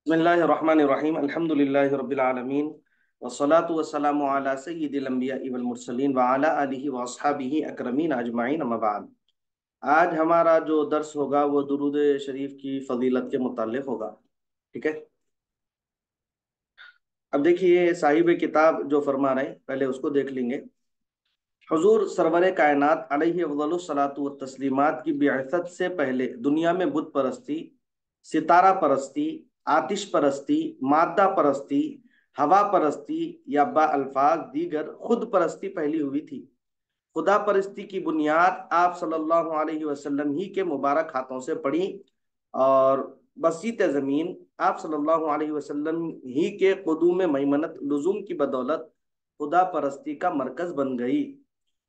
बिस्मिल्लाहिर्रहमानिर्रहीम अल्हम्दुलिल्लाहि रब्बिल आलमीन वस्सलातु वस्सलामु अला सय्यिदिल अंबिया'i वल मुरसलीन व अला आलिहि व अस्हाबिहि अकरमीन अजमाइन अम्मा बाद। आज हमारा जो दर्स होगा वो दुरूद शरीफ की फजीलत के मुताल्लिक होगा। ठीक है। अब देखिए साहिब किताब जो फरमा रहे हैं पहले उसको देख लेंगे। हुजूर सरवर कायनात अलैहि अफदलुस सलातु व तस्लीमात की बिअसत से पहले दुनिया में बुत परस्ती, सितारा परस्ती, आतिश परस्ती, मादा परस्ती, हवा परस्ती या बा अल्फाज दीगर खुद परस्ती पहली हुई थी। खुदा परस्ती की बुनियाद आप सल्लल्लाहु अलैहि वसल्लम ही के मुबारक हाथों से पड़ी और बसीत ज़मीन आप सल्लल्लाहु अलैहि वसल्लम ही के क़ुदूम मैमनत लुज़ूम की बदौलत खुदा परस्ती का मरकज़ बन गई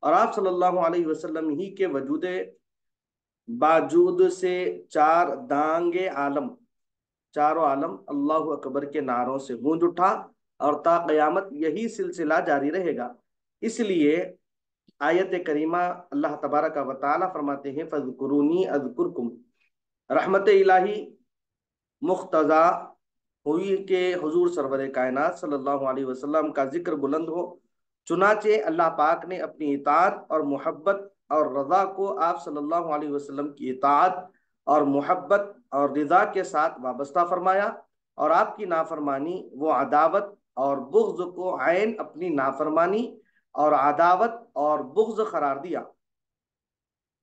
और आप सल्लल्लाहु अलैहि वसल्लम ही के वजूद बाजूद से चार दांगे आलम चारों आलम अल्लाह अकबर के नारों से गूंज उठा और ता क़यामत यही सिलसिला जारी रहेगा। इसलिए आयत करीमा अल्लाह तबारक व तआला फरमाते हैं फज़कुरूनी अज़कुरकुम। रहमत इलाही मुख्तज़ा हुई कि हुजूर सरवर कायनात सल्लल्लाहु अलैहि वसल्लम का जिक्र बुलंद हो। चुनाचे अल्लाह पाक ने अपनी इताअत और मोहब्बत और रज़ा को आप सल्लल्लाहु अलैहि वसल्लम की इताअत और मोहब्बत और रिज़ा के साथ वाबस्ता फरमाया और आपकी नाफरमानी वो अदावत और बुग़्ज़ को ऐन अपनी नाफरमानी और अदावत और बुग़्ज़ करार दिया।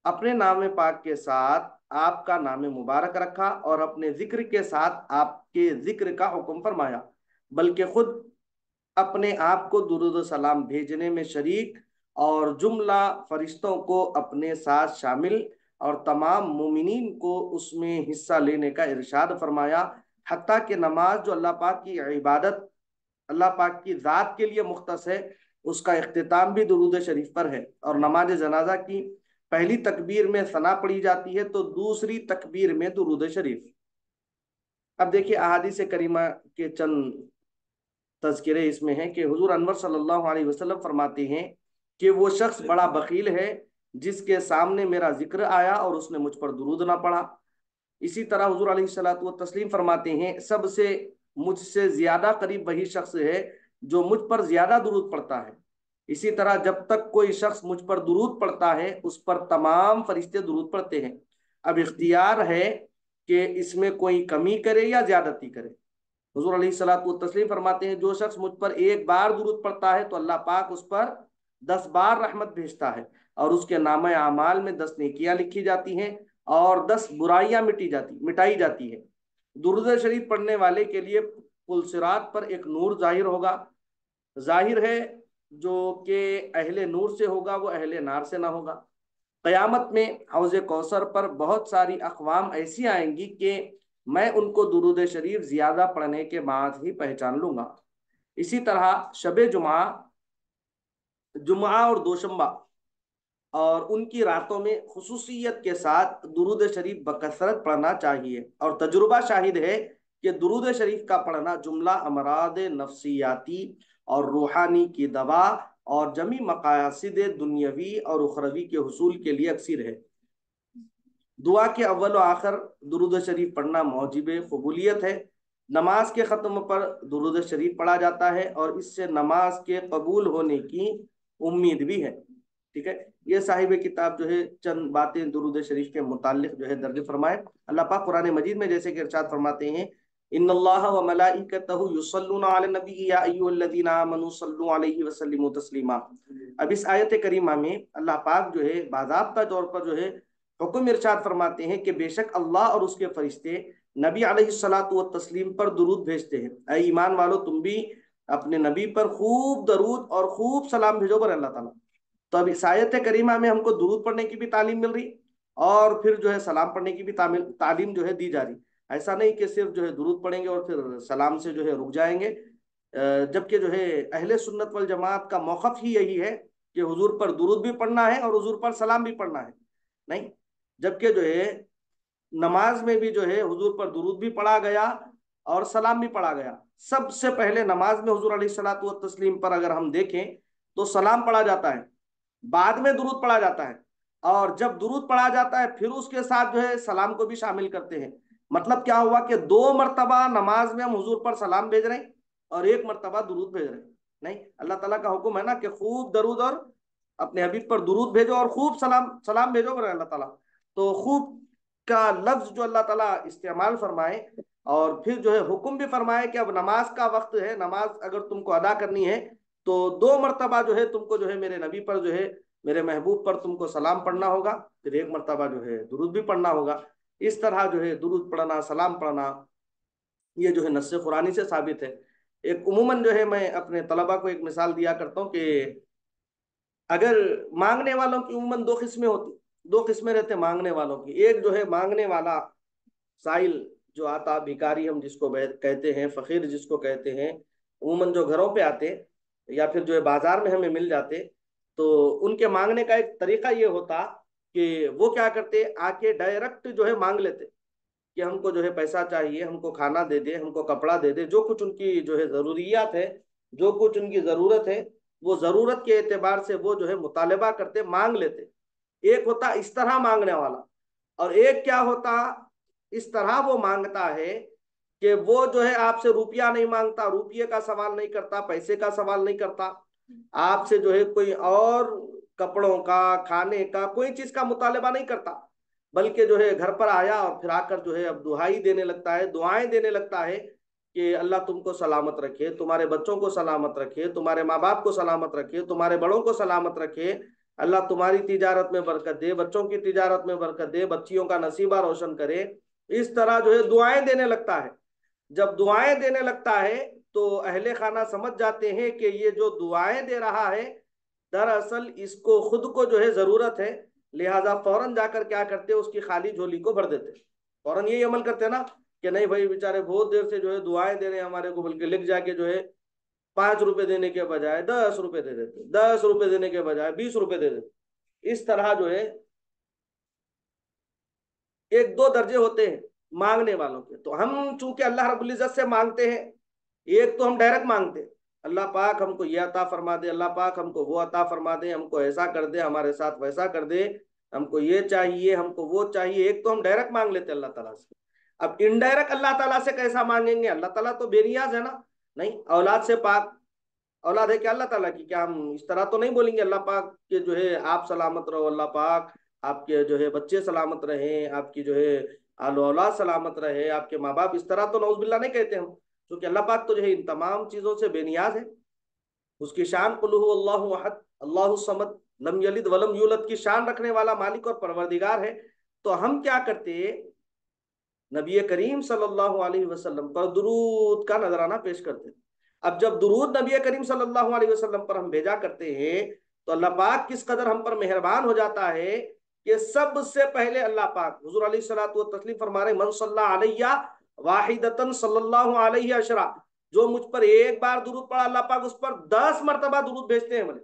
अपने नाम पाक के साथ आपका नाम मुबारक रखा और अपने जिक्र के साथ आपके जिक्र का हुक्म फरमाया, बल्कि खुद अपने आप को दुरूद सलाम भेजने में शरीक और जुमला फरिश्तों को अपने साथ शामिल और तमाम मोमिनीन को उसमें हिस्सा लेने का इरशाद फरमाया। हत्ता कि नमाज जो अल्लाह पाक की इबादत अल्लाह पाक की ज़ात के लिए मुख्तस है उसका इख्तिताम भी दुरूद शरीफ पर है और नमाज जनाजा की पहली तकबीर में सना पढ़ी जाती है तो दूसरी तकबीर में दुरूद शरीफ। अब देखिए अहादीस करीमा के चंद तज़किरे इसमें हैं कि हुजूर अनवर सल्लल्लाहु अलैहि वसल्लम फरमाते हैं कि वो शख्स बड़ा बखील है जिसके सामने मेरा जिक्र आया और उसने मुझ पर दुरूद ना पढ़ा। इसी तरह हुजूर अलैहिस्सलातु व तस्लीम फरमाते हैं सबसे मुझसे ज्यादा करीब वही शख्स है जो मुझ पर ज्यादा दुरूद पढ़ता है। इसी तरह जब तक कोई शख्स मुझ पर दुरूद पढ़ता है उस पर तमाम फरिश्ते दुरूद पढ़ते हैं। अब इख्तियार है कि इसमें कोई कमी करे या ज्यादती करे। हुजूर अलैहिस्सलातु व तस्लीम फरमाते हैं जो शख्स मुझ पर एक बार दुरूद पढ़ता है तो अल्लाह पाक उस पर 10 बार रहमत भेजता है और उसके नामे आमाल में 10 नेकियां लिखी जाती हैं और 10 बुराइयां मिटाई जाती है। दुरूद शरीफ पढ़ने वाले के लिए पुलसिरात पर एक नूर जाहिर होगा। जाहिर है जो कि अहले नूर से होगा वो अहले नार से ना होगा। क़यामत में हौज़ कौसर पर बहुत सारी अक़वाम ऐसी आएंगी कि मैं उनको दुरूद शरीफ ज़्यादा पढ़ने के बाद ही पहचान लूँगा। इसी तरह शब जुमा जुमा और दोशंबा और उनकी रातों में खुसूसियत के साथ दुरूद शरीफ बकसरत पढ़ना चाहिए और तजुर्बा शाहिद है कि दुरूद शरीफ का पढ़ना जुमला अमराद नफ्सियाती और रूहानी की दवा और जमी मकासद दुनियावी और उखरवी के हुसूल के लिए अक्सर है। दुआ के अव्वल आखिर दुरूद शरीफ पढ़ना मौजिब कबूलियत है। नमाज के ख़त्म पर दुरूद शरीफ पढ़ा जाता है और इससे नमाज के कबूल होने की उम्मीद भी है। ठीक है। ये साहिब किताब जो है चंद बातें दुरूद शरीफ के मुतालिक जो है दर्ज फरमाए। अल्लाह पाक कुरान मजीद में जैसे कि इरशाद फरमाते हैं इन्नल्लाह व मलाइकतहु युसल्लूना अलन नबी या अय्युहल्लज़ीना आमनू सल्लु अलैहि व सल्लिमू तस्लीमा। अब इस आयत करीमा में अल्लाह पाक जो है बाज़ाब्ता तौर पर जो है हुक्म इरशाद फरमाते हैं कि बेशक अल्लाह और उसके फरिश्ते नबी अलैहिस्सलातु व तस्लीम पर दुरूद भेजते हैं। ऐ ईमान वालो तुम भी अपने नबी पर खूब दरूद और खूब सलाम भेजो पर अल्लाह ताला। तो अब इस आयत करीमा में हमको दुरूद पढ़ने की भी तालीम मिल रही और फिर जो है सलाम पढ़ने की भी तालीम जो है दी जा रही। ऐसा नहीं कि सिर्फ जो है दुरूद पढ़ेंगे और फिर सलाम से जो है रुक जाएंगे। जबकि जो है अहले सुन्नत वल जमात का मौक़िफ़ ही यही है कि हुजूर पर दुरूद भी पढ़ना है और हुजूर पर सलाम भी पढ़ना है। नहीं, जबकि जो है नमाज में भी जो है हुजूर पर दुरूद भी पढ़ा गया और सलाम भी पढ़ा गया। सबसे पहले नमाज में हुजूर अलैहिस्सलातु व तस्लीम पर अगर हम देखें तो सलाम पढ़ा जाता है, बाद में दुरूद पढ़ा जाता है और जब दुरूद पढ़ा जाता है फिर उसके साथ जो है सलाम को भी शामिल करते हैं। मतलब क्या हुआ कि 2 मरतबा नमाज में हम हुजूर पर सलाम भेज रहे हैं और 1 मरतबा दुरूद भेज रहे हैं। नहीं, अल्लाह ताला का हुक्म है ना कि खूब दरूद और अपने हबीब पर दुरूद भेजो और खूब सलाम सलाम भेजो मेरे अल्लाह ताला। तो खूब का लफ्ज जो अल्लाह ताला इस्तेमाल फरमाए, और फिर जो है हुक्म भी फरमाए कि अब नमाज का वक्त है, नमाज अगर तुमको अदा करनी है तो 2 मरतबा जो है तुमको जो है मेरे नबी पर जो है, मेरे महबूब पर तुमको सलाम पढ़ना होगा, फिर 1 मरतबा जो है दुरूद भी पढ़ना होगा। इस तरह जो है दुरूद पढ़ना, सलाम पढ़ना, ये जो है नस्से कुरानी से साबित है। एक उमूमन जो है मैं अपने तलबा को एक मिसाल दिया करता हूँ कि अगर मांगने वालों की उमूमन 2 किस्में होती, 2 किस्में रहते मांगने वालों की। एक जो है मांगने वाला साइल जो आता, भिखारी हम जिसको कहते हैं, फकीर जिसको कहते हैं, उमूमन जो घरों पे आते या फिर जो है बाजार में हमें मिल जाते, तो उनके मांगने का एक तरीका ये होता कि वो क्या करते, आके डायरेक्ट जो है मांग लेते कि हमको जो है पैसा चाहिए, हमको खाना दे दे, हमको कपड़ा दे दे, जो कुछ उनकी जो है जरूरियात है, जो कुछ उनकी जरूरत है, वो जरूरत के एतबार से वो जो है मुतालबा करते, मांग लेते। एक होता इस तरह मांगने वाला, और एक क्या होता, इस तरह वो मांगता है कि वो जो है आपसे रुपया नहीं मांगता, रुपये का सवाल नहीं करता, पैसे का सवाल नहीं करता, आपसे जो है कोई और कपड़ों का, खाने का, कोई चीज का मुतालबा नहीं करता, बल्कि जो है घर पर आया और फिर आकर जो है अब दुहाई देने लगता है, दुआएं देने लगता है कि अल्लाह तुमको सलामत रखे, तुम्हारे बच्चों को सलामत रखे, तुम्हारे माँ बाप को सलामत रखे, तुम्हारे बड़ों को सलामत रखे, अल्लाह तुम्हारी तिजारत में बरकत दे, बच्चों की तिजारत में बरकत दे, बच्चियों का नसीबा रोशन करे। इस तरह जो है दुआएं देने लगता है। जब दुआएं देने लगता है तो अहले खाना समझ जाते हैं कि ये जो दुआएं दे रहा है दरअसल इसको खुद को जो है जरूरत है, लिहाजा फौरन जाकर क्या करते हैं, उसकी खाली झोली को भर देते, फौरन यही अमल करते हैं ना कि नहीं भाई बेचारे बहुत देर से जो है दुआएं दे रहे हैं हमारे को, बल्कि लिख जाके जो है 5 रुपए देने के बजाय 10 रुपए दे देते, 10 रुपए देने के बजाय 20 रुपए दे देते। इस तरह जो है एक दो दर्जे होते हैं मांगने वालों के। तो हम चूंकि अल्लाह रब्बुल इज्जत से मांगते हैं, एक तो हम डायरेक्ट मांगते हैं, अल्लाह पाक हमको ये अता फरमा दे, अल्लाह पाक हमको वो अता फरमा दे, हमको ऐसा कर दे, हमारे साथ वैसा कर दे, हमको ये चाहिए, हमको वो चाहिए। एक तो हम डायरेक्ट मांग लेते हैं अल्लाह ताला से। अब इनडायरेक्ट अल्लाह ताला से कैसा मांगेंगे, अल्लाह ताला तो बेनियाज है ना। नहीं, औलाद से पाक, औलाद है क्या अल्लाह ताला की, क्या हम इस तरह तो नहीं बोलेंगे अल्लाह पाक के जो है आप सलामत रहो, अल्लाह पाक आपके जो है बच्चे सलामत रहे, आपकी जो है आलो औलाद सलामत रहे, आपके माँ बाप, इस तरह तो नौजुबिल्ला नहीं कहते हम, क्योंकि अल्लाह पाक तो जो है इन तमाम चीजों से बेनियाज है। उसकी शान कुल हु अल्लाहु अहद अल्लाहु समद लम यलिद वलम यूलद की शान रखने वाला मालिक और परवरदिगार है। तो हम क्या करते, नबी करीम सल्लल्लाहु अलैहि वसल्लम पर दुरूद का नजराना पेश करते। अब जब दुरूद नबी करीम सल्लल्लाहु अलैहि वसल्लम पर हम भेजा करते हैं तो अल्लाह पाक किस कदर हम पर मेहरबान हो जाता है कि सबसे पहले अल्लाह पाक हुजूर अलैहिस्सलातु व तस्लीम फरमा रहे, मन सल्ला अलैया वाहिदतन सल्लल्लाहु अलैहि अशरा, जो मुझ पर एक बार दुरूद पड़ा अल्लाह पाक उस पर 10 मरतबा दुरूद भेजते हैं बोले।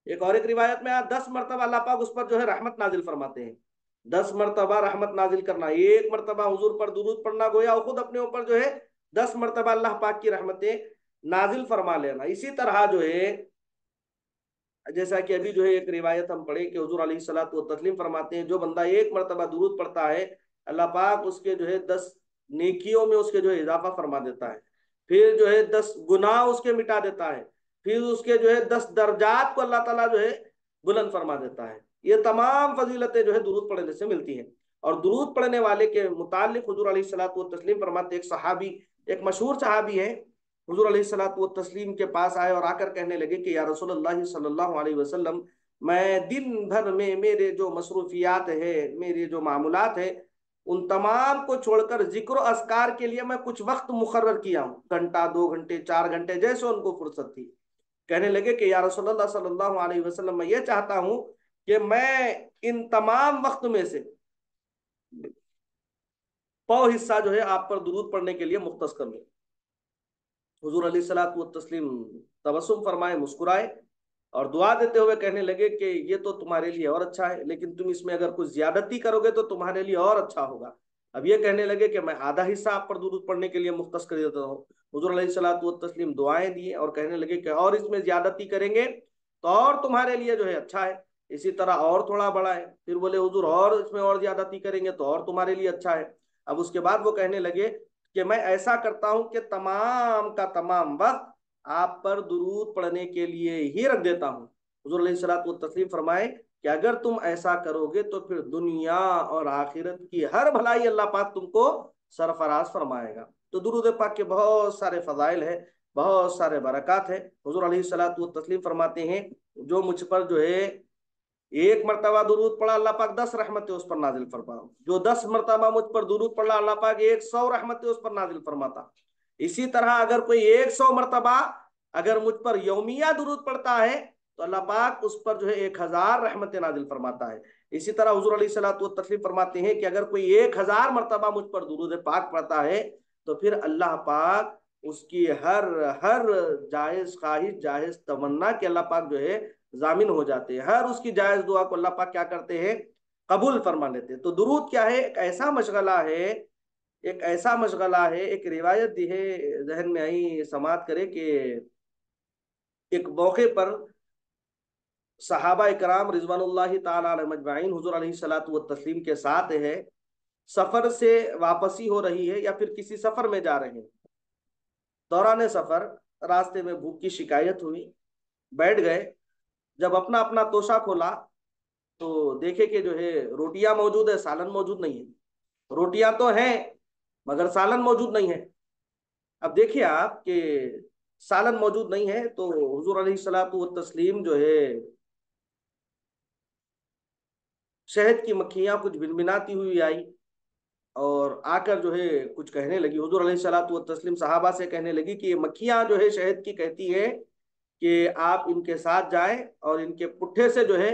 एक रिवायत में आया 10 मरतबा अल्लाह पाक उस पर जो है रहमत नाजिल फरमाते हैं। 10 मरतबा रहमत नाजिल करना, 1 मरतबा हुजूर पर दुरूद पढ़ना, गोया खुद अपने ऊपर जो है 10 मरतबा अल्लाह पाक की रहमतें नाजिल फरमा लेना। इसी तरह जो है जैसा कि अभी जो है एक रिवायत हम पढ़े कि हुजूर अलैहिस्सलातु व तस्लीम फरमाते हैं, जो बंदा 1 मरतबा दुरूद पढ़ता है अल्लाह पाक उसके जो है 10 नेकियों में उसके जो है इजाफा फरमा देता है, फिर जो है 10 गुनाह उसके मिटा देता है, फिर उसके जो है 10 दर्जात को अल्लाह ताला जो है बुलंद फरमा देता है। ये तमाम फजीलतें जो है दुरूद पढ़ने से मिलती हैं। और दुरूद पढ़ने वाले के मुतालिक हुजूर अलैहिस्सलातु व तस्लीम फरमाते, एक सहाबी, एक मशहूर सहाबी है, हुजूर अलैहिस्सलातु व तस्लीम के पास आए और आकर कहने लगे कि या रसूलुल्लाह सल्लल्लाहु अलैहि वसल्लम, मैं दिन भर में मेरे जो मसरूफियात है, मेरे जो मामूलात है, उन तमाम को छोड़कर जिक्र अस्कार के लिए मैं कुछ वक्त मुकर्रर किया हूँ, घंटा 2 घंटे 4 घंटे जैसे उनको फुर्सत थी। कहने लगे कि या रसूलुल्लाह सल्लल्लाहु अलैहि वसल्लम, मैं ये चाहता हूँ कि मैं इन तमाम वक्त में से पौ हिस्सा जो है आप पर दुरूद पढ़ने के लिए मुख्तस कर लूँ। हुजूर अलैहिस्सलातु तस्लीम तबस्सुम फरमाए, मुस्कुराए और दुआ देते हुए कहने लगे कि ये तो तुम्हारे लिए और अच्छा है, लेकिन तुम इसमें अगर कुछ ज्यादती करोगे तो तुम्हारे लिए और अच्छा होगा। अब ये कहने लगे कि मैं आधा हिस्सा आप पर दुरूद पढ़ने के लिए मुख्तस कर देता हूँ। हुजूर अलैहिस्सलातु तस्लीम दुआएं दिए और कहने लगे कि और इसमें ज्यादती करेंगे तो और तुम्हारे लिए जो है अच्छा है, इसी तरह और थोड़ा बड़ा है। फिर बोले हुजूर और इसमें और ज्यादती करेंगे तो और तुम्हारे लिए अच्छा है। अब उसके बाद वो कहने लगे कि मैं ऐसा करता हूं कि तमाम का तमाम वक्त आप पर दुरूद पढ़ने के लिए ही रख देता हूं। हुजूर अलैहिस्सलातु तस्लीम फरमाए कि अगर तुम ऐसा करोगे तो फिर दुनिया और आखिरत की हर भलाई अल्लाह पाक तुमको सरफराज फरमाएगा। तो दुरूद पाक के बहुत सारे फजाइल है, बहुत सारे बरकत है। हुजूर अलैहिस्सलातु तस्लीम फरमाते हैं जो मुझ पर जो है एक मरतबा दुरूद पढ़ा अल्लाह पाक 10 रहमतें उस पर नाजिल फरमाओ, जो 10 मरतबा मुझ पर दुरूद पढ़ा अल्लाह पाक 100 रहमतें उस पर नाजिल फरमाता। इसी तरह अगर कोई 100 मरतबा अगर मुझ पर यौमिया दुरूद पढ़ता है तो अल्लाह पाक उस पर जो है 1000 रहमतें नाजिल फरमाता है। इसी तरह हुजूर अलैहिस्सलातु तस्लीम फरमाते हैं कि अगर कोई 1000 मरतबा मुझ पर दुरूद पाक पढ़ता है तो फिर अल्लाह पाक उसकी हर हर जायज ख्वाहिश जायज तमन्ना के अल्लाह पाक जो है जामिन हो जाते हैं। हर उसकी जायज दुआ को अल्लाह पाक क्या करते हैं, कबूल फरमा लेते हैं। तो दुरूद क्या है, एक ऐसा मशगला है, एक ऐसा मशगला है। एक रिवायत दी है, जहन में आई, समात करे कि एक मौके पर सहाबा इकराम रिजवानुल्लाहि ताला अलैहिम अजमाइन हुजूर अलैहिस्सलातु व तस्लीम के साथ है, सफर से वापसी हो रही है या फिर किसी सफर में जा रहे हैं। दौरान सफर रास्ते में भूख की शिकायत हुई, बैठ गए। जब अपना अपना तोशा खोला तो देखे कि जो है रोटियां मौजूद है, सालन मौजूद नहीं है। रोटियां तो हैं मगर सालन मौजूद नहीं है। अब देखिए आप कि सालन मौजूद नहीं है तो हुजूर अलैहिस्सलातु व तस्लीम जो है शहद की मक्खियां कुछ भिनभिनाती हुई आई और आकर जो है कुछ कहने लगी। हुजूर अलैहिस्सलातु व तस्लीम सहाबा से कहने लगी कि ये मक्खियां जो है शहद की कहती है कि आप इनके साथ जाएं और इनके पुट्ठे से जो है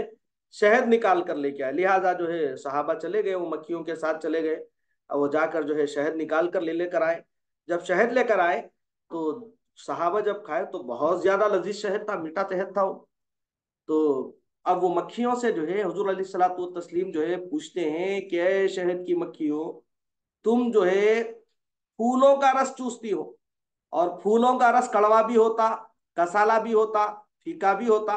शहद निकाल कर लेके आए। लिहाजा जो है सहाबा चले गए, वो मक्खियों के साथ चले गए और वो जाकर जो है शहद निकाल कर ले लेकर आए। जब शहद लेकर आए तो सहाबा जब खाए तो बहुत ज्यादा लजीज शहद था, मीठा शहद था वो। तो अब वो मक्खियों से जो है हुजूर अलैहिस्सलातु तस्लीम जो है पूछते हैं कि ऐ शहद की मक्खियों, तुम जो है फूलों का रस चूसती हो और फूलों का रस कड़वा भी होता, कसाला भी होता, फीका भी होता,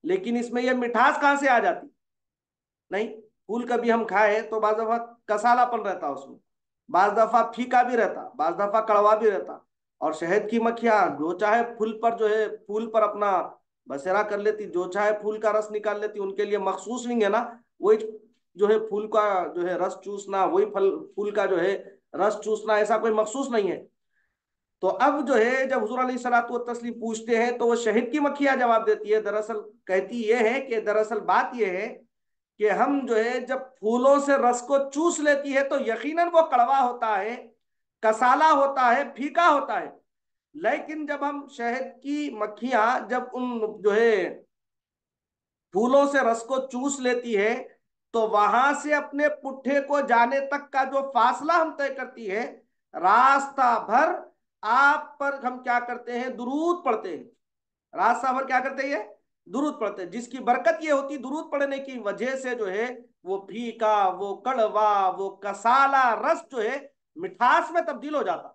लेकिन इसमें यह मिठास कहां से आ जाती? नहीं, फूल कभी हम खाए तो बाज दफा कसालापन रहता उसमें, बाज दफा फीका भी रहता, बाज दफा कड़वा भी रहता। और शहद की मक्खियां जो चाहे फूल पर जो है फूल पर अपना बसेरा कर लेती, जो चाहे फूल का रस निकाल लेती। उनके लिए मखसूस नहीं है ना वही जो है फूल का जो है रस चूसना, वही फल फूल का जो है रस चूसना, ऐसा कोई मखसूस नहीं है। तो अब जो है जब हुजूर अलैहिस्सलातु व तस्लीम पूछते हैं तो वो शहद की मक्खियां जवाब देती है। दरअसल कहती ये है कि दरअसल बात ये है कि हम जो है जब फूलों से रस को चूस लेती है तो यकीनन वो कड़वा होता है, कसाला होता है, फीका होता है। लेकिन जब हम शहद की मक्खियां जब उन जो है फूलों से रस को चूस लेती है तो वहां से अपने पुट्ठे को जाने तक का जो फासला हम तय करती है, रास्ता भर आप पर हम क्या करते हैं, दुरूद पढ़ते हैं। रास्ता भर क्या करते हैं, दुरूद पढ़ते हैं, जिसकी बरकत ये होती दुरूद पढ़ने की वजह से जो है वो फीका, वो कड़वा, वो कसाला रस जो है मिठास में तब्दील हो जाता।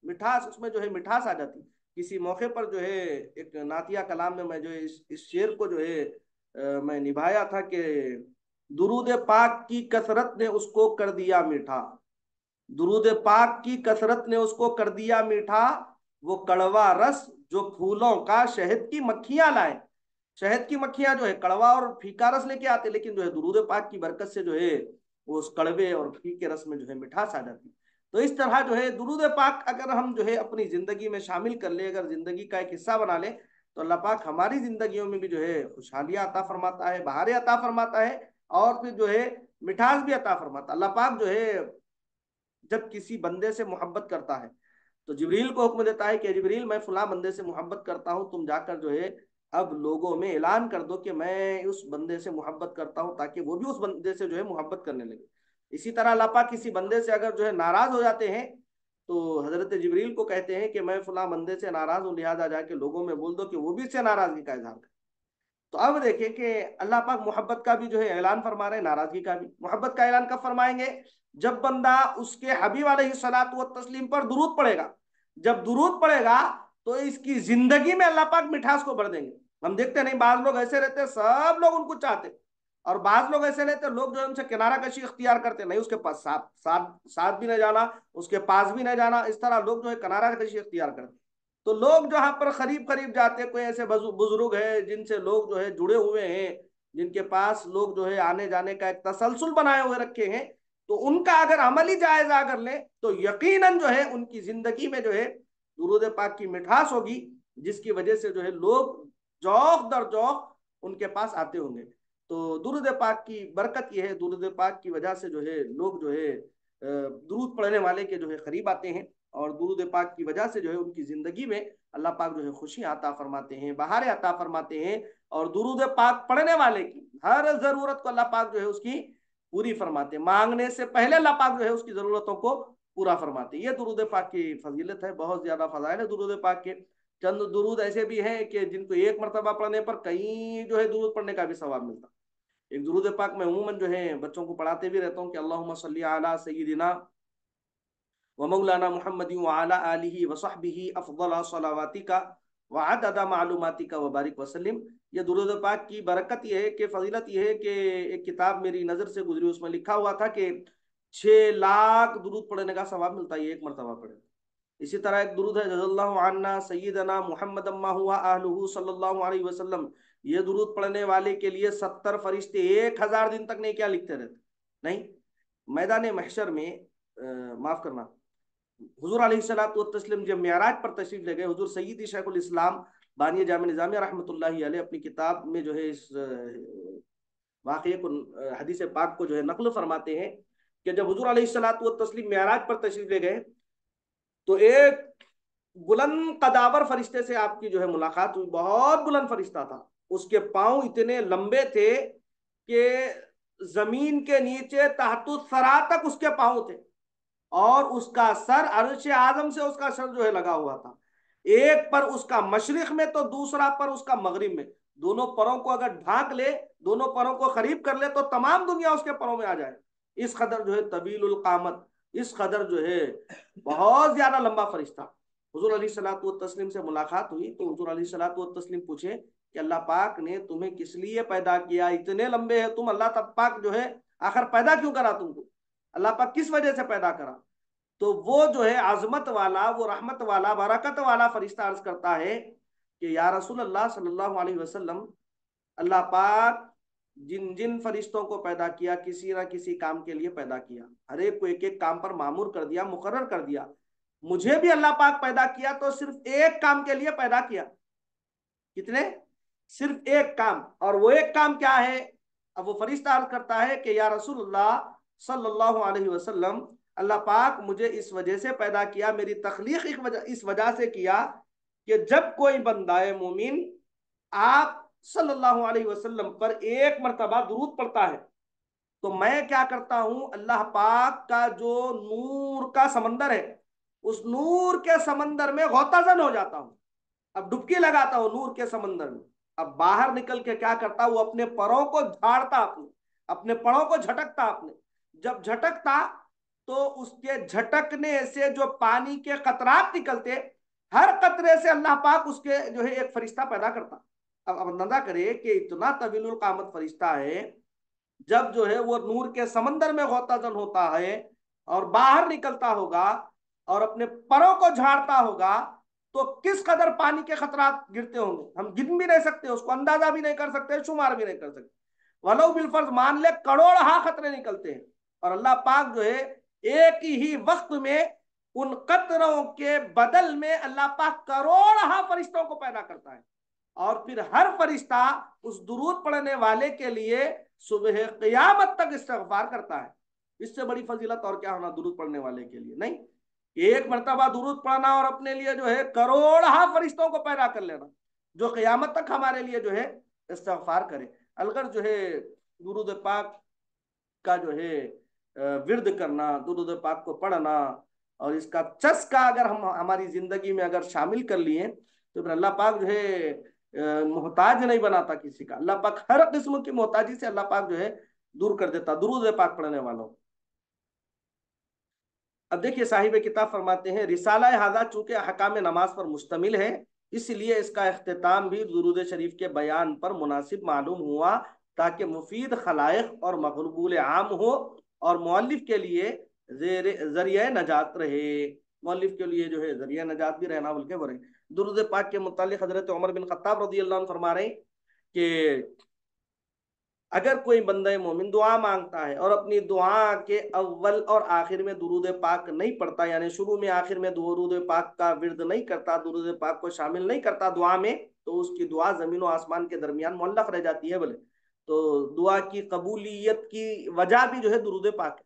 मिठास उसमें जो है मिठास आ जाती। किसी मौके पर जो है एक नातिया कलाम में मैं जो है इस शेर को जो है मैं निभाया था कि दुरूद पाक की कसरत ने उसको कर दिया मीठा, दुरूद पाक की कसरत ने उसको कर दिया मीठा, वो कड़वा रस जो फूलों का शहद की मक्खियां लाए। शहद की मक्खियां जो है कड़वा और फीका रस लेके आते, लेकिन जो है दुरूद पाक की बरकत से जो है वो उस कड़वे और फीके रस में जो है मिठास आ जाती। तो इस तरह जो है दुरूद पाक अगर हम जो है अपनी जिंदगी में शामिल कर ले, अगर जिंदगी का एक हिस्सा बना ले, तो अल्लाह पाक हमारी जिंदगियों में भी जो है खुशहालियां अता फरमाता है, बहारें अता फरमाता है और फिर जो है मिठास भी अता फरमाता। अल्लाह पाक जो है जब किसी बंदे से मोहब्बत करता है तो जिब्रील को हुक्म देता है कि जिब्रील मैं फला बंदे से मोहब्बत करता हूं, तुम जाकर जो है अब लोगों में ऐलान कर दो कि मैं उस बंदे से मोहब्बत करता हूं, ताकि वो भी उस बंदे से जो है मोहब्बत करने लगे। इसी तरह अल्लाह पाक किसी बंदे से अगर जो है नाराज हो जाते हैं तो हजरत जिब्रील को कहते हैं कि मैं फला बंदे से नाराज हूं, लिहाजा जाके लोगों में बोल दो कि वो भी इससे नाराजगी का इजहार करे। तो अब देखें कि अल्लाह पाक मोहब्बत का भी जो है ऐलान फरमा रहे हैं, नाराजगी का भी। मोहब्बत का ऐलान कब फरमाएंगे, जब बंदा उसके हबीब अलैहिस्सलातु व तस्लीम पर दुरूद पड़ेगा। जब दुरूद पड़ेगा तो इसकी जिंदगी में अल्लाह पाक मिठास को भर देंगे। हम देखते नहीं, बाज लोग ऐसे रहते हैं सब लोग उनको चाहते और बाज लोग ऐसे रहते, लोग जो है उनसे किनारा कशी इख्तियार करते, नहीं उसके पास साथ साथ साथ भी नहीं जाना, उसके पास भी नहीं जाना, इस तरह लोग जो है किनारा कशी इख्तियार करते। तो लोग जहां पर करीब करीब जाते, कोई ऐसे बुजुर्ग है जिनसे लोग जो है जुड़े हुए हैं, जिनके पास लोग जो है आने जाने का एक तसलसल बनाए हुए रखे हैं, तो उनका अगर अमली जायजा कर ले तो यकीनन जो है उनकी जिंदगी में जो है दुरूद पाक की मिठास होगी, जिसकी वजह से जो है लोग जौक दर जौक उनके पास आते होंगे। तो दुरूद पाक की बरकत यह है, दुरूद पाक की वजह से जो है लोग जो है दुरूद पढ़ने वाले के जो है करीब आते हैं, और दुरूद पाक की वजह से जो है उनकी जिंदगी में अल्लाह पाक जो है खुशी अता फरमाते हैं, बहारें अता फरमाते हैं, और दुरूद पाक पढ़ने वाले की हर जरूरत को अल्लाह पाक जो है उसकी पूरी फरमाते हैं, मांगने से पहले अल्लाह पाक जो है उसकी जरूरतों को पूरा फरमाते हैं। ये दुरूद पाक की फजीलत है, बहुत ज्यादा फजाइल है दुरूद पाक के। चंद दुरूद ऐसे भी हैं कि जिनको एक मरतबा पढ़ने पर कई जो है दुरूद पढ़ने का भी सवाब मिलता है। एक दुरूद पाक में अमूमन जो है बच्चों को पढ़ाते भी रहता हूँ कि अल्लाहुम्मा सल्ली अला सय्यिदिना व मौलाना मुहम्मद व अला आलिहि व सहबिहि अफदल सलावातिका व अदद मालूमातिका व बारिक वसल्लिम। ये दुरूद पाक की बरकत यह है कि फजीलत यह है कि एक किताब मेरी नज़र से गुजरी, उसमें लिखा हुआ था कि 6 लाख दुरूद पढ़ने का सवाब मिलता है एक मरतबा पढ़े। इसी तरह एक दुरूद है जज़ल्लाहु अन्ना सय्यदना मुहम्मद हुआ आहलुहु सल्लल्लाहु अलैहि वसल्लम। ये दुरूद पढ़ने वाले के लिए 70 फरिश्ते 1000 दिन तक नहीं क्या लिखते रहते, नहीं, मैदान महशर में माफ करना, हुजूर अलैहिस्सलातु वस्सलाम जब मेराज पर तशरीफ ले गए, हुजूर सय्यदी शेखुल इस्लाम बानी जामे निज़ामिया रहमतुल्लाहि अलैह अपनी किताब में जो है इस वाक़ये को, हदीस पाक को जो है नकल फरमाते हैं कि जब हुजूर अलैहिस्सलातु वस्सलाम मेराज पर तशरीफ ले गए तो एक बुलंद कदावर फरिश्ते से आपकी जो है मुलाकात हुई। बहुत बुलंद फरिश्ता था, उसके पांव इतने लंबे थे कि जमीन के नीचे तहतु सरा तक उसके पांव थे, और उसका सर अर्श आजम से उसका सर जो है लगा हुआ था। एक पर उसका मशरिक में तो दूसरा पर उसका मगरिब में। दोनों परों को अगर ढांक ले, दोनों परों को करीब कर ले तो तमाम दुनिया उसके परों में आ जाए। इस कदर जो है तवीलुल कामत, इस कदर जो है बहुत ज्यादा लंबा फरिश्ता। हुजूर अलैहिस्सलातु वस्सलाम से मुलाकात हुई तो हुजूर अलैहिस्सलातु वस्सलाम पूछे कि अल्लाह पाक ने तुम्हें किस लिए पैदा किया, इतने लंबे है तुम, अल्लाह तब पाक जो है आखिर पैदा क्यों करा तुमको, अल्लाह पाक किस वजह से पैदा करा। तो वो जो है आजमत वाला, वो रहमत वाला, बरकत वाला फरिश्ता अर्ज करता है कि या रसूल अल्लाह सल्लल्लाहु अलैहि वसल्लम, अल्लाह पाक जिन जिन फरिश्तों को पैदा किया किसी ना किसी काम के लिए पैदा किया, हर एक को एक एक काम पर मामूर कर दिया, मुकर्रर कर दिया। मुझे भी अल्लाह पाक पैदा किया तो सिर्फ एक काम के लिए पैदा किया। कितने? सिर्फ एक काम। और वो एक काम क्या है? अब वो फरिश्ता अर्ज करता है कि या रसूलुल्लाह सल्लल्लाहु अलैहि वसल्लम, अल्लाह पाक मुझे इस वजह से पैदा किया, मेरी तखलीक इस वजह से किया कि जब कोई बंदाए मोमिन आप सल्लल्लाहु अलैहि वसल्लम पर एक मरतबा दुरूद पड़ता है तो मैं क्या करता हूं, अल्लाह पाक का जो नूर का समंदर है उस नूर के समंदर में गौताजन हो जाता हूं। अब डुबकी लगाता हूं नूर के समंदर में। अब बाहर निकल के क्या करता हूं, अपने परों को झाड़ता, अपने परों को झटकता, अपने जब झटकता तो उसके झटकने से जो पानी के कतरात निकलते, हर कतरे से अल्लाह पाक उसके जो है एक फरिश्ता पैदा करता। अब अंदाजा करे कि इतना तवीलुल कामत फरिश्ता है, जब जो है वो नूर के समंदर में गौताजन होता है और बाहर निकलता होगा और अपने परों को झाड़ता होगा, तो किस कदर पानी के खतरात गिरते होंगे हम गिन भी नहीं सकते, उसको अंदाजा भी नहीं कर सकते, शुमार भी नहीं कर सकते। वलो बिलफर्ज मान ले करोड़ हा खतरे निकलते हैं, और अल्लाह पाक जो है एक ही वक्त में उन कतरों के बदल में अल्लाह पाक करोड़ हा फरिश्तों को पैदा करता है, और फिर हर फरिश्ता उस दुरूद पढ़ने वाले के लिए सुबह क़यामत तक इस्तिग़फ़ार करता है। इससे बड़ी फजीलत और क्या होना दुरूद पढ़ने वाले के लिए। नहीं, एक मरतबा दुरूद पढ़ना और अपने लिए जो है करोड़ फरिश्तों को पैदा कर लेना जो क़यामत तक हमारे लिए जो है इस्तिग़फ़ार करे। अगर जो है दुरूद पाक का जो है विर्द करना, दुरूद पाक को पढ़ना और इसका चस्का अगर हम हमारी जिंदगी में अगर शामिल कर लिए तो फिर अल्लाह पाक जो है मोहताज नहीं बनाता किसी का। अल्लाह पाक हर किस्म की मोहताजी से अल्लाह पाक जो है दूर कर देता दुरूद पाक पढ़ने वालों। अब देखिए साहिब किताब फरमाते हैं, रिसाला हाजा चूंकि अहकाम नमाज पर मुश्तमिल है इसलिए इसका अख्तिताम भी दुरूद शरीफ के बयान पर मुनासिब मालूम हुआ ताकि मुफीद खलाइक और मकबूल आम हो और मौलिफ के लिए जरिया नजात रहे, मौलिफ के लिए जो है जरिया नजात भी रहना बल्कि बने। दुरूद पाक के मुतालिक हजरत उमर बिन खत्ताब रजी अल्लाह अन्हु फरमा रहे हैं कि अगर कोई बंदा मोमिन दुआ मांगता है और अपनी दुआ के अव्वल और आखिर में दुरूद पाक नहीं पढ़ता, यानी शुरू में आखिर में दुरूद पाक का विर्द नहीं करता, दुरूद पाक को शामिल नहीं करता दुआ में, तो उसकी दुआ जमीन और आसमान के दरमियान मुअल्लक रह जाती है। बोले तो दुआ की कबूलियत की वजह भी जो है दुरूद पाक है।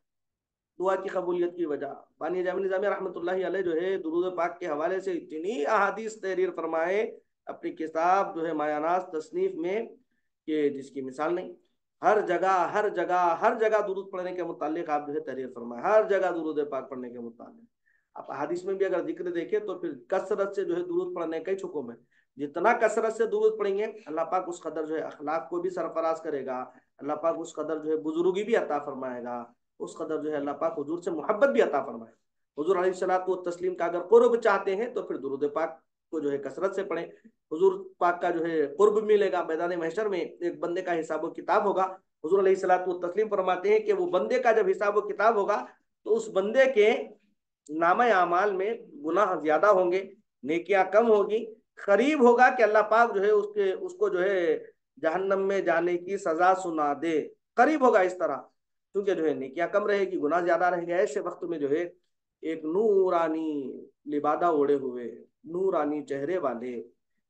दुआ की कबूलियत की वजह बानी जामी निज़ामी रहमतुल्लाहि अलैह जो है दुरूद पाक के हवाले से इतनी अहादीस तहरीर फरमाए अपनी किताब जो है मायानास तसनीफ में कि जिसकी मिसाल नहीं। हर जगह हर जगह हर जगह दुरूद पढ़ने के मुतालिक आप जो है तहरीर फरमाए, हर जगह दुरूद पाक पढ़ने के मुतालिक। आप हदीस में भी अगर जिक्र देखें तो फिर कसरत से जो है दुरूद पढ़ने का ही हुक्म है। जितना कसरत से दुरूद पढ़ेंगे अल्लाह पाक उस कदर जो है अखलाक को भी सरफराज करेगा, अल्लाह पाक उस कदर जो है बुजुर्गी भी अता फरमाएगा, उस कदर जो है अल्लाह पाक हुजूर से मोहब्बत भी अता फरमाए। हुजूर अलैहिस्सलातु व तस्लीम का अगर कुर्ब चाहते हैं तो फिर दुरूद पाक को जो है कसरत से पढ़ें, हुजूर पाक का जो है कुर्ब मिलेगा। मैदान महशर में एक बंदे का हिसाब किताब होगा, हुजूर अलैहिस्सलातु व तस्लीम फरमाते हैं कि वो बंदे का जब हिसाब किताब होगा तो उस बंदे के नामा आमाल में गुनाह ज्यादा होंगे, नेकियां कम होगी, करीब होगा कि अल्लाह पाक जो है उसको जो है जहन्नम में जाने की सजा सुना दे, करीब होगा इस तरह। क्योंकि जो है नेकियां कम रहेगी, गुनाह ज्यादा रहेंगे। ऐसे वक्त में जो है एक नूरानी लिबादा ओढ़े हुए, नूरानी चेहरे वाले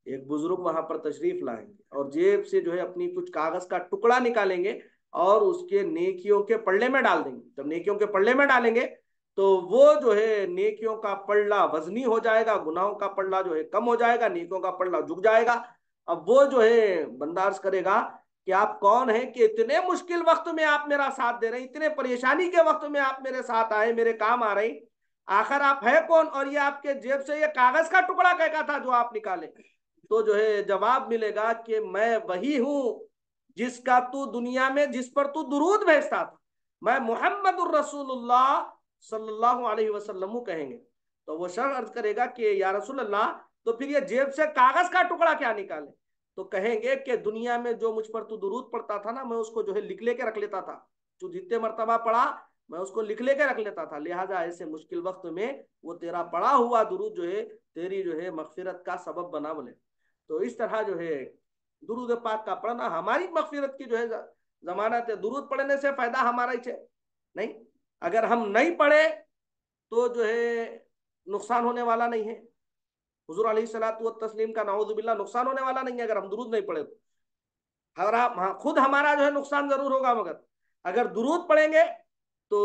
एक बुजुर्ग वहां पर तशरीफ लाएंगे और जेब से जो है अपनी कुछ कागज का टुकड़ा निकालेंगे और उसके नेकियों के पल्ले में डाल देंगे। जब नेकियों के पल्ले में डालेंगे तो वो जो है नेकियों का पल्ला वजनी हो जाएगा, गुनाहों का पल्ला जो है कम हो जाएगा, नेकियों का पल्ला झुक जाएगा। अब वो जो है बंदा अर्ज करेगा कि आप कौन हैं कि इतने मुश्किल वक्त में आप मेरा साथ दे रहे हैं, इतने परेशानी के वक्त में आप मेरे साथ आए, मेरे काम आ रहे हैं, आखिर आप है कौन और ये आपके जेब से ये कागज का टुकड़ा क्या था जो आप निकाले। तो जो है जवाब मिलेगा कि मैं वही हूं जिसका तू दुनिया में जिस पर तू दुरूद भेजता था, मैं मुहम्मदुर रसूलुल्लाह सल्लल्लाहु अलैहि वसल्लम कहेंगे। तो वो शख्स अर्ज करेगा कि या रसूल अल्लाह तो फिर ये जेब से कागज का टुकड़ा क्या निकाले। तो कहेंगे कि दुनिया में जो मुझ पर तू दुरूद पढ़ता था ना, मैं उसको जो है लिख लेके रख लेता था, तू जितने मरतबा पढ़ा मैं उसको लिख लेके रख लेता था, लिहाजा ऐसे मुश्किल वक्त में वो तेरा पढ़ा हुआ दुरूद जो है तेरी जो है मगफिरत का सबब बना। बोले तो इस तरह जो है दुरूद पाक का पढ़ना हमारी मगफिरत की जो है जमानत है। दुरूद पढ़ने से फायदा हमारा ही है नहीं, अगर हम नहीं पढ़े तो जो है नुकसान होने वाला नहीं है। हुजूर अलैहिस्सलातु व तस्लीम का नाउजुबिल्लाह नुकसान होने वाला नहीं है अगर हम दुरूद नहीं पढ़े तो। खुद हमारा जो है नुकसान जरूर होगा, मगर अगर दुरूद पढ़ेंगे तो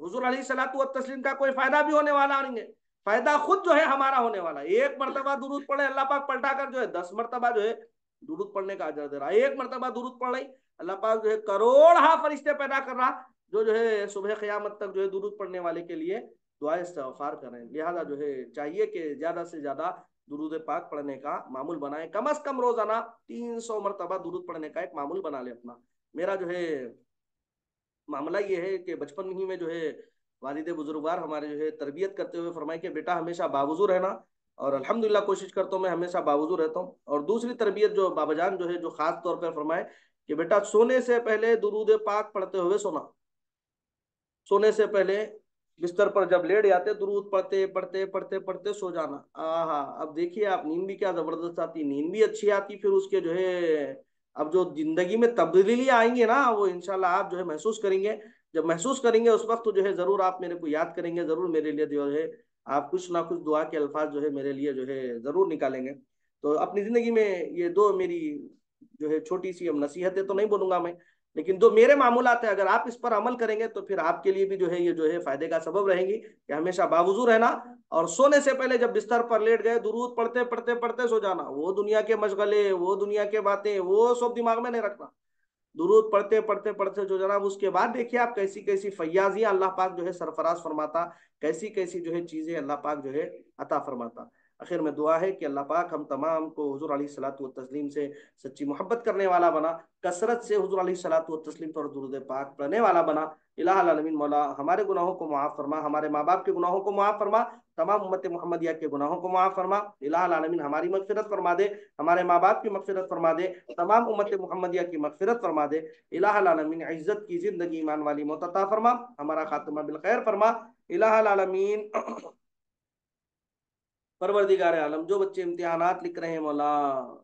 हुजूर अलैहिस्सलातु व तस्लीम का कोई फायदा भी होने वाला नहीं है, फायदा खुद जो है हमारा होने वाला है। एक मरतबा दुरूद पढ़े अल्लाह पाक पलटा कर जो है 10 मरतबा जो है दुरूद पढ़ने का अजर दे रहा है। एक मरतबा दुरूद पढ़ रही अल्लाह पाक जो है करोड़ फरिश्ते पैदा कर रहा जो है सुबह क़यामत तक जो है दुरूद पढ़ने वाले के लिए दुआ इस्तग़फ़ार कर रहे हैं। लिहाजा जो है चाहिए कि ज्यादा से ज्यादा दुरूद पाक पढ़ने का मामूल बनाए, कम अज कम रोजाना 300 मरतबा दुरूद पढ़ने का एक मामूल बना ले अपना। मेरा जो है मामला ये है कि बचपन ही में जो है वालिद बुजुर्गवार हमारे जो है तरबियत करते हुए फरमाए कि बेटा हमेशा बावजू रहना, और अल्हम्दुलिल्लाह कोशिश करता हूँ मैं हमेशा बावजू रहता हूँ। और दूसरी तरबियत जो बाबाजान जो है जो खास तौर पर फरमाए कि बेटा सोने से पहले दुरूद पाक पढ़ते हुए सोना, सोने से पहले बिस्तर पर जब लेट जाते दुरूद पढ़ते पढ़ते पढ़ते पढ़ते सो जाना। आहा, अब देखिए आप नींद भी क्या जबरदस्त आती, नींद भी अच्छी आती, फिर उसके जो है अब जो जिंदगी में तब्दीली आएंगी ना वो इंशाल्लाह आप जो है महसूस करेंगे। जब महसूस करेंगे उस वक्त तो जो है जरूर आप मेरे को याद करेंगे, जरूर मेरे लिए जो है आप कुछ ना कुछ दुआ के अल्फाज जो है मेरे लिए जो है जरूर निकालेंगे। तो अपनी जिंदगी में ये दो मेरी जो है छोटी सी अब नसीहतें तो नहीं बोलूंगा मैं, लेकिन जो मेरे मामूलात है अगर आप इस पर अमल करेंगे तो फिर आपके लिए भी जो है ये जो है फायदे का सबब रहेंगी कि हमेशा बावजू रहना और सोने से पहले जब बिस्तर पर लेट गए दुरूद पढ़ते पढ़ते पढ़ते सो जाना। वो दुनिया के मशगले, वो दुनिया के बातें, वो सब दिमाग में नहीं रखना, दुरूद पढ़ते पढ़ते पढ़ते जो जनाब उसके बाद देखिए आप कैसी कैसी फैयाजियां अल्लाह पाक जो है सरफराज फरमाता, कैसी कैसी जो है चीजें अल्लाह पाक जो है अता फरमाता। आखिर में दुआ है कि अल्लाह पाक हम तमाम को हुजूर अलैहिस्सलातु वस्सलाम से सच्ची मोहब्बत करने वाला बना, कसरत से हुजूर अलैहिस्सलातु वस्सलाम पर दुरूद पाक पढ़ने वाला बना। इलाहुल आलमीन मौला हमारे गुनाहों को माफ़ फरमा, हमारे माँ बाप के गुनाहों को माफ़ फरमा, तमाम उम्मत मोहम्मदिया के गुनाहों को माफ़ फरमा। इलाहुल आलमीन हमारी मगफिरत फरमा दे, हमारे माँ बाप की मगफिरत फरमा दे, तमाम उम्मत मोहम्मदिया की मगफिरत फरमा दे। इलाहुल आलमीन इज्जत की जिंदगी ईमान वाली मौत अता फरमा, हमारा खात्मा बिल खैर फरमा। इलाहुल आलमीन परवरदिगार आलम जो बच्चे इम्तिहानात लिख रहे हैं मौला,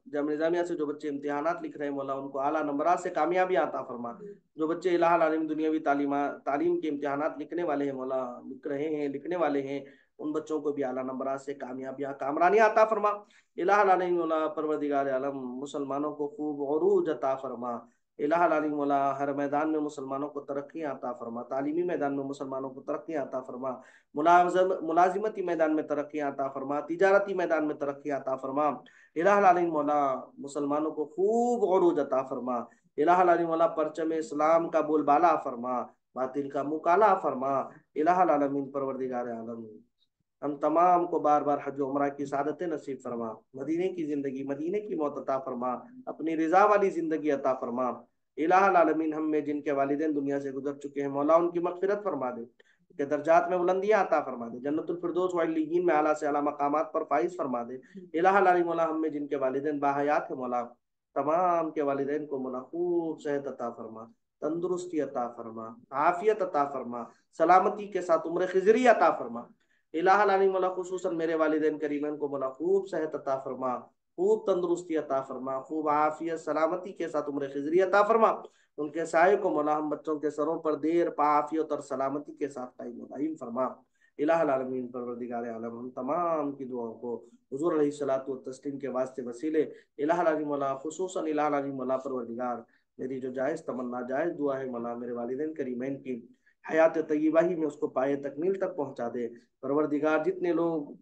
जब निजामिया से जो बच्चे इम्तिहानात लिख रहे हैं मौला, उनको आला नंबरात से कामयाबी आता फरमा। जो बच्चे इलाहुल आलमीन दुनियावी तालीम के इम्तिहानात लिखने वाले हैं मौला, लिख रहे हैं, लिखने वाले हैं, उन बच्चों को भी आला नंबरात से कामयाबियाँ कामरानी आता फरमा। इलाहुल आलमीन मौला परवरदिगार आलम मुसलमानों को खूब उरूज अता फरमा। इलाहुल आलमीन मौला हर मैदान में मुसलमानों को तरक्की आता फरमा, तालीमी मैदान में मुसलमानों को तरक्की आता फरमा, मुलाजिमती मैदान में तरक्की अता फरमा, तिजारती मैदान में तरक्की अता फरमा। इलाहुल आलमीन मौला मुसलमानों को खूब उरूज अता फरमा। इलाहुल आलमीन मौला परचम इस्लाम का बोलबाला फरमा, बातिल का मुकाला फरमा। इलाहुल आलमीन परवरदिगार आलम हम तमाम को बार बार हज उमरा की सादत नसीब फरमा, मदीने की जिंदगी मदीने की मौत अता फरमा, अपनी रिजा वाली जिंदगी अता फरमा। इलाहुल आलमीन हम में जिनके वालिदैन दुनिया से गुजर चुके हैं मौला उनकी मगफिरत फरमा दे, के दर्जात में बुलंदियां अता फरमा दे, जन्नतुल फिरदौस व इल्लियीन में आला से आला मकामात पर फाइज फरमा दे। इलाहुल आलमीन मौला हम में जिनके वालिदैन बाहयात है मौला, तमाम के वालिदैन को मौला खूब सेहत अता फरमा, तंदुरुस्ती अता फरमा, आफियत अता फरमा, सलामती के साथ उम्र खिजरी अता फरमा। इलाहुल आलमीन मौला खुसूसन मेरे वालिदैन करीमैन को मौला खूब सेहत अता फरमा, खूब तंदुरुस्ती अता फरमा, खूब आफियत सलामती के साथ उम्र खिजरी अता फरमा। उनके साय को मौला हम बच्चों के सरों पर देर पाफियत और सलामती के साथ कायम दायम फरमा। इलाहुल आलमीन परवरदिगार आलम हम तमाम की दुआओं को हुजूर अलैहिस्सलातु वस्सलाम के वास्ते वसीले इलाहुल आलमीन मौला खुसूसन इलाहुल आलमीन मौला परवरदिगार मेरी जो जायज़ तमन्ना जायज़ दुआ है मौला मेरे वालिदैन करीमैन की हयात तय्यबा ही में उसको पाए तकमील तक पहुंचा दे। परवरदिगार जितने लोग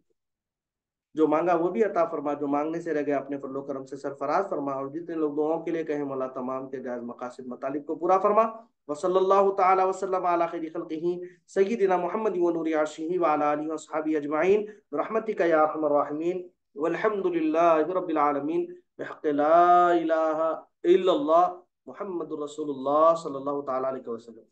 जो मांगा वो भी अता फरमा, जो मांगने से रह गए अपने फजलो करम से सरफराज फरमा, और जितने लोग दुआओं के लिए कहे मौला तमाम के जायज मकासद मतालिब को पूरा फरमा। वसल्लल्लाहु तआला वसल्लम अला खैरि खल्क़िही सय्यिदिना मुहम्मद व नूरि अर्शिही व अला आलिहि व अस्हाबिही अजमईन बिरहमतिका या अरहमर राहिमीन वल्हम्दुलिल्लाहि रब्बिल आलमीन बिहक़्क़ि ला इलाहा इल्लल्लाह मुहम्मदुर रसूलुल्लाह सल्लल्लाहु तआला अलैहि वसल्लम।